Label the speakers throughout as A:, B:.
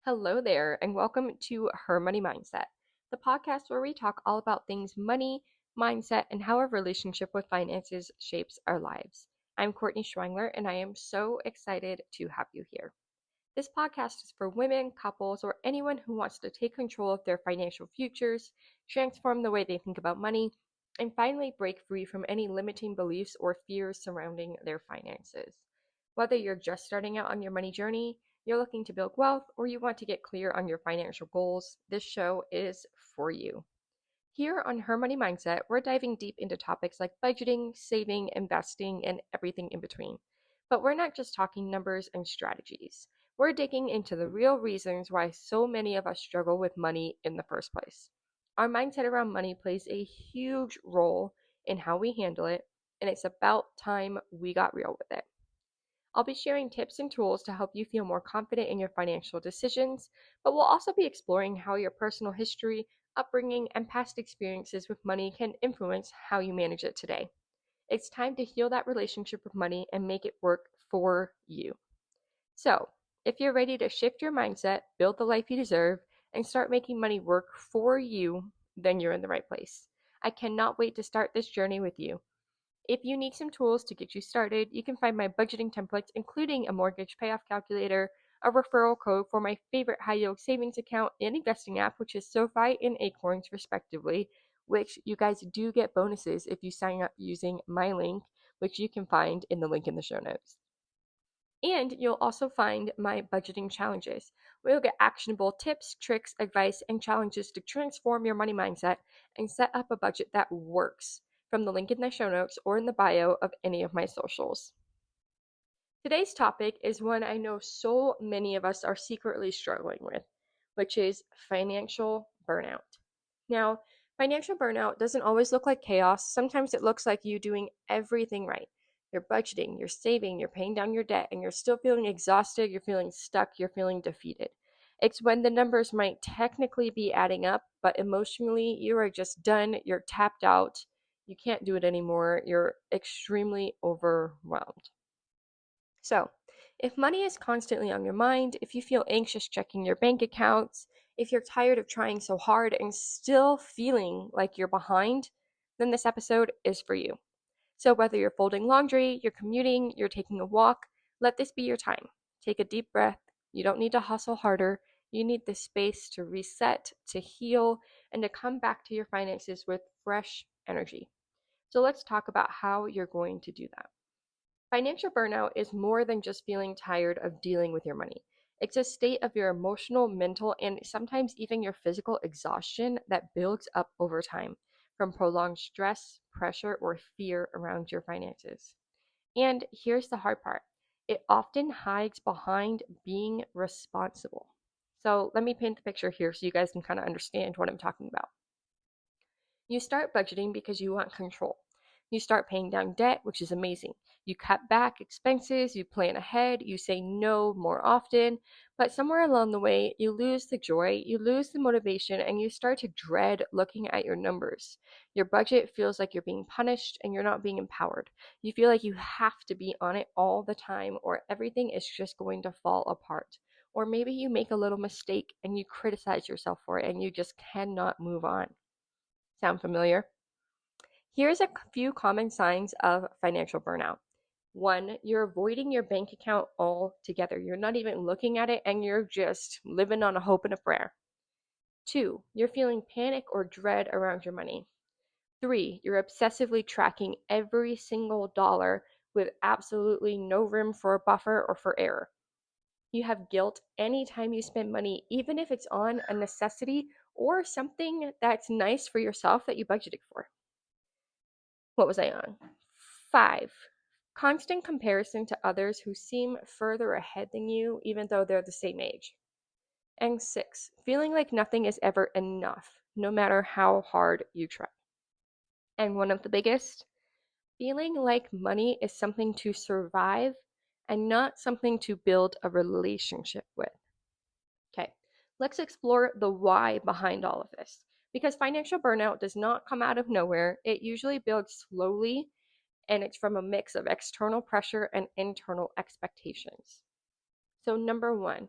A: Hello there, and welcome to Her Money Mindset, the podcast where we talk all about things money, mindset, and how our relationship with finances shapes our lives. I'm Courtney Schwengler, and I am so excited to have you here. This podcast is for women, couples, or anyone who wants to take control of their financial futures, transform the way they think about money, and finally break free from any limiting beliefs or fears surrounding their finances. Whether you're just starting out on your money journey, you're looking to build wealth, or you want to get clear on your financial goals, this show is for you. Here on Her Money Mindset, we're diving deep into topics like budgeting, saving, investing, and everything in between. But we're not just talking numbers and strategies. We're digging into the real reasons why so many of us struggle with money in the first place. Our mindset around money plays a huge role in how we handle it, and it's about time we got real with it. I'll be sharing tips and tools to help you feel more confident in your financial decisions, but we'll also be exploring how your personal history, upbringing, and past experiences with money can influence how you manage it today. It's time to heal that relationship with money and make it work for you. So, if you're ready to shift your mindset, build the life you deserve, and start making money work for you, then you're in the right place. I cannot wait to start this journey with you. If you need some tools to get you started, you can find my budgeting templates, including a mortgage payoff calculator, a referral code for my favorite high yield savings account and investing app, which is SoFi and Acorns, respectively, which you guys do get bonuses if you sign up using my link, which you can find in the link in the show notes. And you'll also find my budgeting challenges, where you'll get actionable tips, tricks, advice, and challenges to transform your money mindset and set up a budget that works from the link in the show notes or in the bio of any of my socials. Today's topic is one I know so many of us are secretly struggling with, which is financial burnout. Now, financial burnout doesn't always look like chaos. Sometimes it looks like you doing everything right. You're budgeting, you're saving, you're paying down your debt, and you're still feeling exhausted, you're feeling stuck, you're feeling defeated. It's when the numbers might technically be adding up, but emotionally you are just done, you're tapped out, you can't do it anymore, you're extremely overwhelmed. So, if money is constantly on your mind, if you feel anxious checking your bank accounts, if you're tired of trying so hard and still feeling like you're behind, then this episode is for you. So, whether you're folding laundry, you're commuting, you're taking a walk, let this be your time. Take a deep breath. You don't need to hustle harder. You need the space to reset, to heal, and to come back to your finances with fresh energy. So, let's talk about how you're going to do that. Financial burnout is more than just feeling tired of dealing with your money. It's a state of your emotional, mental, and sometimes even your physical exhaustion that builds up over time from prolonged stress, pressure, or fear around your finances. And here's the hard part, it often hides behind being responsible. So let me paint the picture here so you guys can kind of understand what I'm talking about. You start budgeting because you want control. You start paying down debt, which is amazing. You cut back expenses, you plan ahead, you say no more often, but somewhere along the way, you lose the joy, you lose the motivation, and you start to dread looking at your numbers. Your budget feels like you're being punished and you're not being empowered. You feel like you have to be on it all the time, or everything is just going to fall apart. Or maybe you make a little mistake and you criticize yourself for it and you just cannot move on. Sound familiar? Here's a few common signs of financial burnout. One, you're avoiding your bank account altogether. You're not even looking at it and you're just living on a hope and a prayer. Two, you're feeling panic or dread around your money. Three, you're obsessively tracking every single dollar with absolutely no room for a buffer or for error. You have guilt anytime you spend money, even if it's on a necessity or something that's nice for yourself that you budgeted for. What was I on? 5, constant comparison to others who seem further ahead than you, even though they're the same age. And 6, feeling like nothing is ever enough, no matter how hard you try. And one of the biggest, feeling like money is something to survive and not something to build a relationship with. Okay, let's explore the why behind all of this. Because financial burnout does not come out of nowhere, it usually builds slowly, and it's from a mix of external pressure and internal expectations. So, number one,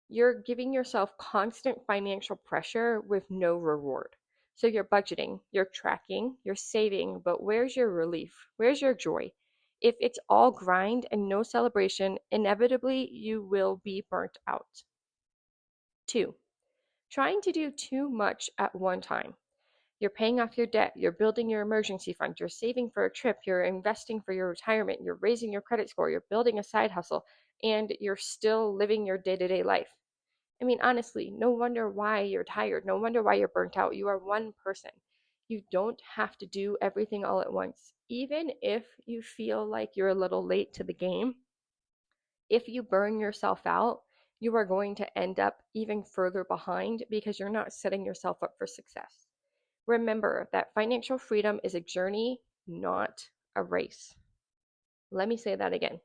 A: You're giving yourself constant financial pressure with no reward. So you're budgeting, you're tracking, you're saving, but where's your relief? Where's your joy? If it's all grind and no celebration, inevitably you will be burnt out. Two, trying to do too much at one time. You're paying off your debt, you're building your emergency fund, you're saving for a trip, you're investing for your retirement, you're raising your credit score, you're building a side hustle, and you're still living your day to day life. I mean, honestly, no wonder why you're tired. No wonder why you're burnt out. You are one person. You don't have to do everything all at once. Even if you feel like you're a little late to the game, if you burn yourself out, you are going to end up even further behind because you're not setting yourself up for success. Remember that financial freedom is a journey, not a race. Let me say that again.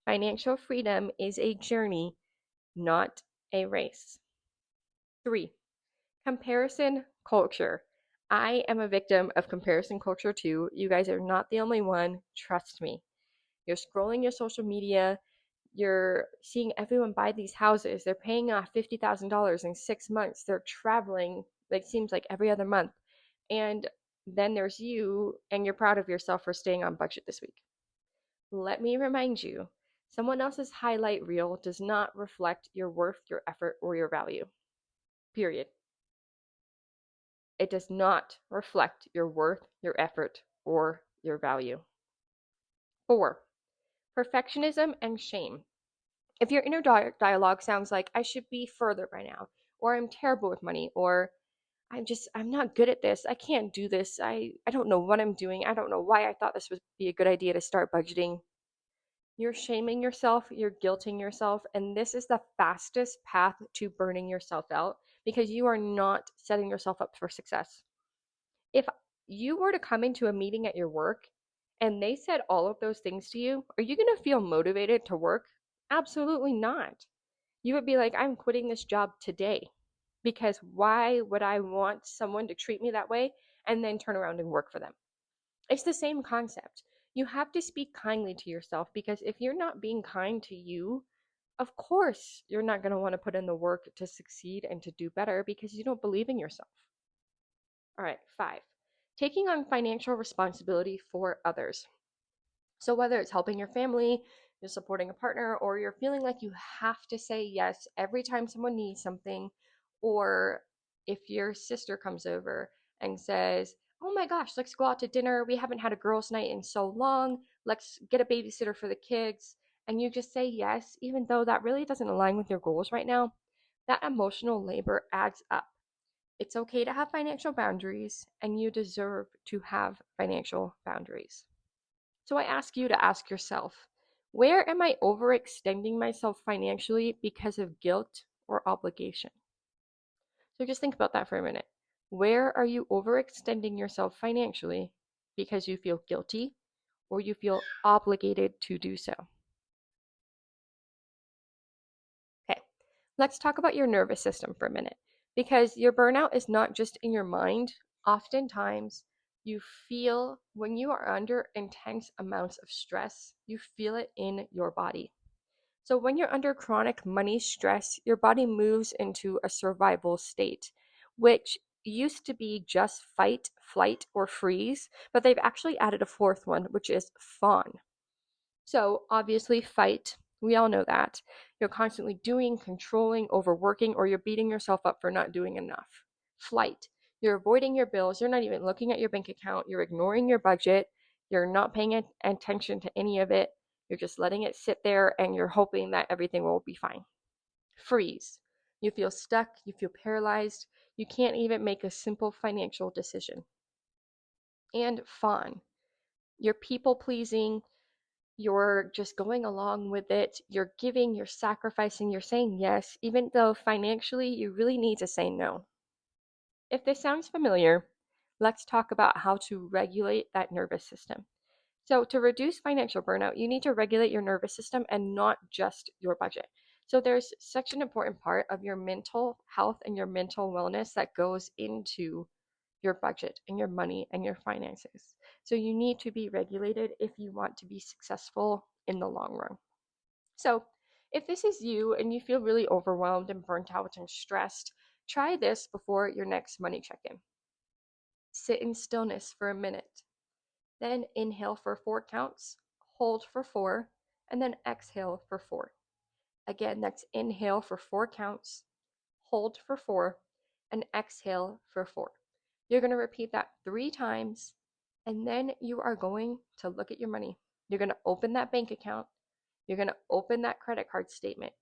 A: Financial freedom is a journey, not a race. 3, comparison culture. I am a victim of comparison culture too. You guys are not the only one. Trust me. You're scrolling your social media, you're seeing everyone buy these houses. They're paying off $50,000 in 6 months. They're traveling, like, seems like every other month. And then there's you, and you're proud of yourself for staying on budget this week. Let me remind you, someone else's highlight reel does not reflect your worth, your effort, or your value. Period. It does not reflect your worth, your effort, or your value. 4, perfectionism and shame. If your inner dialogue sounds like, I should be further by now, or I'm terrible with money, or I'm not good at this, I can't do this, I don't know what I'm doing, I don't know why I thought this would be a good idea to start budgeting. You're shaming yourself, you're guilting yourself, and this is the fastest path to burning yourself out because you are not setting yourself up for success. If you were to come into a meeting at your work and they said all of those things to you, are you going to feel motivated to work? Absolutely not. You would be like, I'm quitting this job today because why would I want someone to treat me that way and then turn around and work for them? It's the same concept. You have to speak kindly to yourself because if you're not being kind to you, of course, you're not going to want to put in the work to succeed and to do better because you don't believe in yourself. All right, 5, taking on financial responsibility for others. So, whether it's helping your family, you're supporting a partner, or you're feeling like you have to say yes every time someone needs something, or if your sister comes over and says, oh my gosh, let's go out to dinner. We haven't had a girls' night in so long. Let's get a babysitter for the kids. And you just say yes, even though that really doesn't align with your goals right now, that emotional labor adds up. It's okay to have financial boundaries, and you deserve to have financial boundaries. So I ask you to ask yourself, where am I overextending myself financially because of guilt or obligation? So just think about that for a minute. Where are you overextending yourself financially because you feel guilty or you feel obligated to do so? Okay, let's talk about your nervous system for a minute because your burnout is not just in your mind. Oftentimes, you feel when you are under intense amounts of stress, you feel it in your body. So, when you're under chronic money stress, your body moves into a survival state, which used to be just fight, flight, or freeze, but they've actually added a fourth one, which is fawn. So, obviously, fight. We all know that. You're constantly doing, controlling, overworking, or you're beating yourself up for not doing enough. Flight. You're avoiding your bills. You're not even looking at your bank account. You're ignoring your budget. You're not paying attention to any of it. You're just letting it sit there and you're hoping that everything will be fine. Freeze. You feel stuck. You feel paralyzed. You can't even make a simple financial decision. And fawn. You're people pleasing, you're just going along with it, you're giving, you're sacrificing, you're saying yes, even though financially you really need to say no. If this sounds familiar, let's talk about how to regulate that nervous system. So, to reduce financial burnout, you need to regulate your nervous system and not just your budget. So, there's such an important part of your mental health and your mental wellness that goes into your budget and your money and your finances. So you need to be regulated if you want to be successful in the long run. So If this is you and you feel really overwhelmed and burnt out and stressed, try this before your next money check in. Sit in stillness for a minute. Then inhale for 4 counts, hold for 4, and then exhale for 4. Again, that's inhale for 4 counts, hold for 4, and exhale for 4. You're going to repeat that 3 times, and then you are going to look at your money. You're going to open that bank account. You're going to open that credit card statement.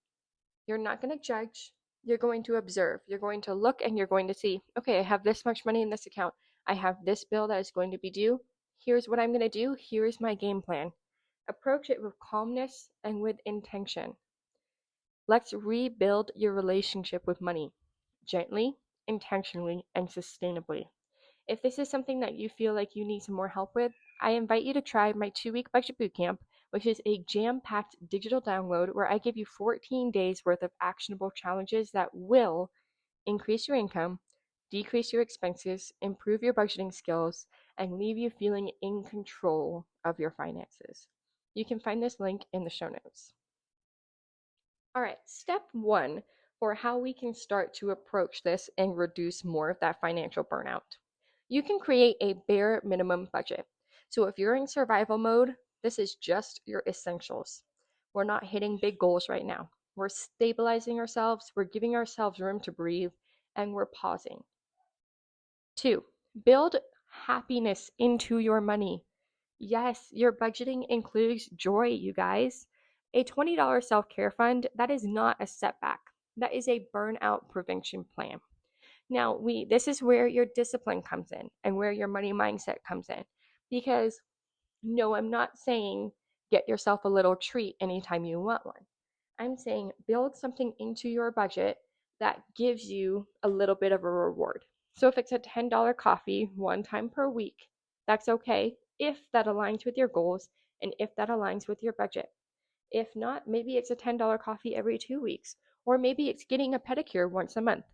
A: You're not going to judge. You're going to observe. You're going to look and you're going to see, okay, I have this much money in this account. I have this bill that is going to be due. Here's what I'm going to do. Here's my game plan. Approach it with calmness and with intention. Let's rebuild your relationship with money gently, intentionally, and sustainably. If this is something that you feel like you need some more help with, I invite you to try my 2-week budget bootcamp, which is a jam-packed digital download where I give you 14 days worth of actionable challenges that will increase your income, decrease your expenses, improve your budgeting skills, and leave you feeling in control of your finances. You can find this link in the show notes. All right, step 1 for how we can start to approach this and reduce more of that financial burnout. You can create a bare minimum budget. So if you're in survival mode, this is just your essentials. We're not hitting big goals right now. We're stabilizing ourselves, we're giving ourselves room to breathe, and we're pausing. 2, build happiness into your money. Yes, your budgeting includes joy, you guys. A $20 self-care fund, that is not a setback. That is a burnout prevention plan. Now, this is where your discipline comes in and where your money mindset comes in. Because no, I'm not saying get yourself a little treat anytime you want one. I'm saying build something into your budget that gives you a little bit of a reward. So if it's a $10 coffee 1 time per week, that's okay if that aligns with your goals and if that aligns with your budget. If not, maybe it's a $10 coffee every 2 weeks, or maybe it's getting a pedicure once a month.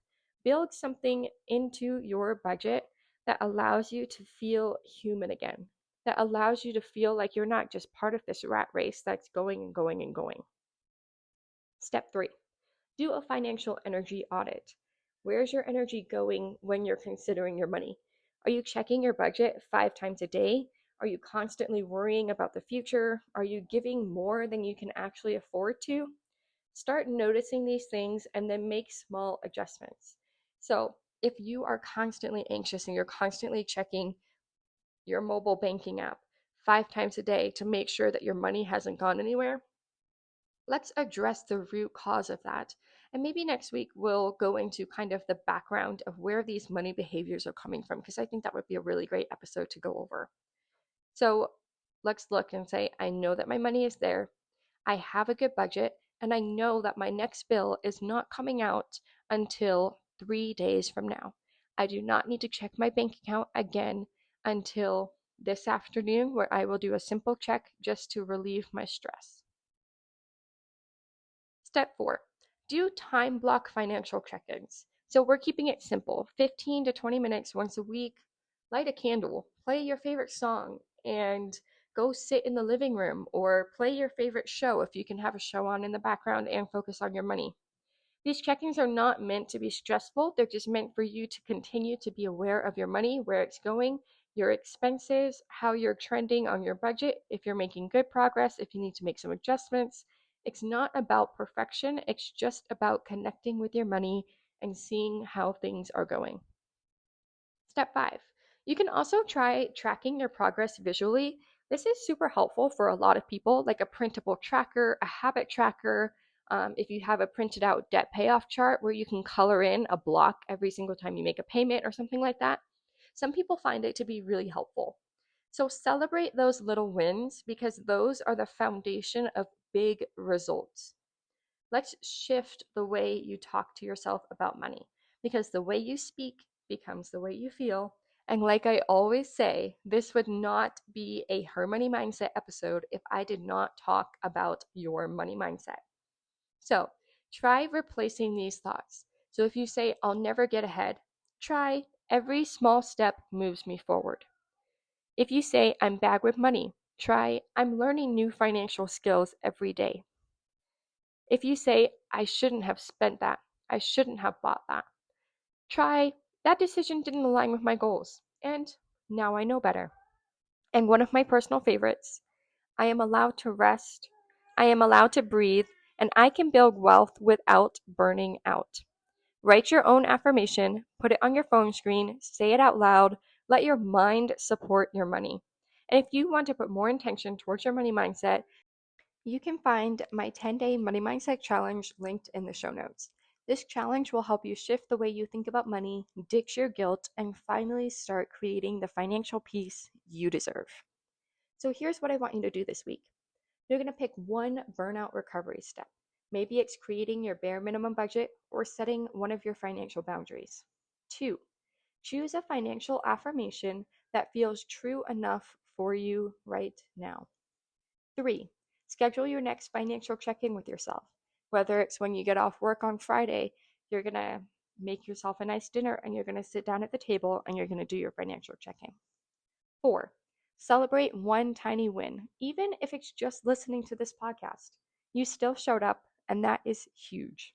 A: Build something into your budget that allows you to feel human again, that allows you to feel like you're not just part of this rat race that's going and going and going. Step 3, do a financial energy audit. Where's your energy going when you're considering your money? Are you checking your budget 5 times a day? Are you constantly worrying about the future? Are you giving more than you can actually afford to? Start noticing these things and then make small adjustments. So if you are constantly anxious and you're constantly checking your mobile banking app 5 times a day to make sure that your money hasn't gone anywhere, let's address the root cause of that. And maybe next week we'll go into kind of the background of where these money behaviors are coming from, because I think that would be a really great episode to go over. So let's look and say, I know that my money is there. I have a good budget, and I know that my next bill is not coming out until 3 days from now. I do not need to check my bank account again until this afternoon, where I will do a simple check just to relieve my stress. Step 4, do time block financial check-ins. So we're keeping it simple, 15 to 20 minutes once a week. Light a candle, play your favorite song, and go sit in the living room or play your favorite show if you can have a show on in the background and focus on your money. These check-ins are not meant to be stressful. They're just meant for you to continue to be aware of your money, where it's going, your expenses, how you're trending on your budget, if you're making good progress, if you need to make some adjustments. It's not about perfection. It's just about connecting with your money and seeing how things are going. Step 5, you can also try tracking your progress visually. This is super helpful for a lot of people, like a printable tracker, a habit tracker. If you have a printed out debt payoff chart where you can color in a block every single time you make a payment or something like that. Some people find it to be really helpful. So celebrate those little wins, because those are the foundation of big results. Let's shift the way you talk to yourself about money, because the way you speak becomes the way you feel. And like I always say, this would not be a Her Money Mindset episode if I did not talk about your money mindset. So try replacing these thoughts. So if you say, I'll never get ahead, try every small step moves me forward. If you say, I'm bad with money, try I'm learning new financial skills every day. If you say, I shouldn't have spent that, I shouldn't have bought that, try, that decision didn't align with my goals, and now I know better. And one of my personal favorites, I am allowed to rest, I am allowed to breathe, and I can build wealth without burning out. Write your own affirmation, put it on your phone screen, say it out loud, let your mind support your money. And if you want to put more intention towards your money mindset, you can find my 10-day money mindset challenge linked in the show notes. This challenge will help you shift the way you think about money, ditch your guilt, and finally start creating the financial peace you deserve. So here's what I want you to do this week. You're going to pick one burnout recovery step. Maybe it's creating your bare minimum budget or setting one of your financial boundaries. 2, choose a financial affirmation that feels true enough for you right now. 3, schedule your next financial check-in with yourself. Whether it's when you get off work on Friday, you're going to make yourself a nice dinner and you're going to sit down at the table and you're going to do your financial check-in. 4, celebrate one tiny win, even if it's just listening to this podcast. You still showed up, and that is huge.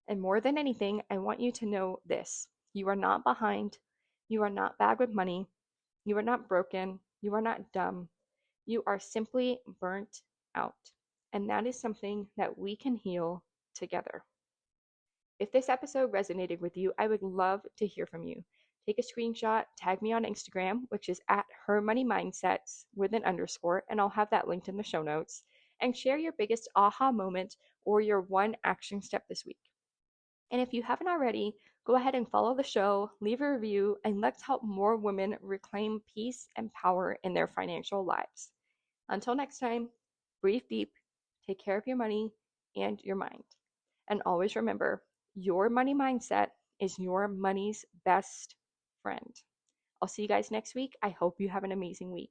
A: And more than anything, I want you to know this: you are not behind, you are not bad with money, you are not broken, you are not dumb. You are simply burnt out. And that is something that we can heal together. If this episode resonated with you, I would love to hear from you. Take a screenshot, tag me on Instagram, which is at hermoneymindset's with an underscore, and I'll have that linked in the show notes, and share your biggest aha moment or your one action step this week. And if you haven't already, go ahead and follow the show, leave a review, and let's help more women reclaim peace and power in their financial lives. Until next time, breathe deep, take care of your money and your mind. And always remember, your money mindset is your money's best friend. I'll see you guys next week. I hope you have an amazing week.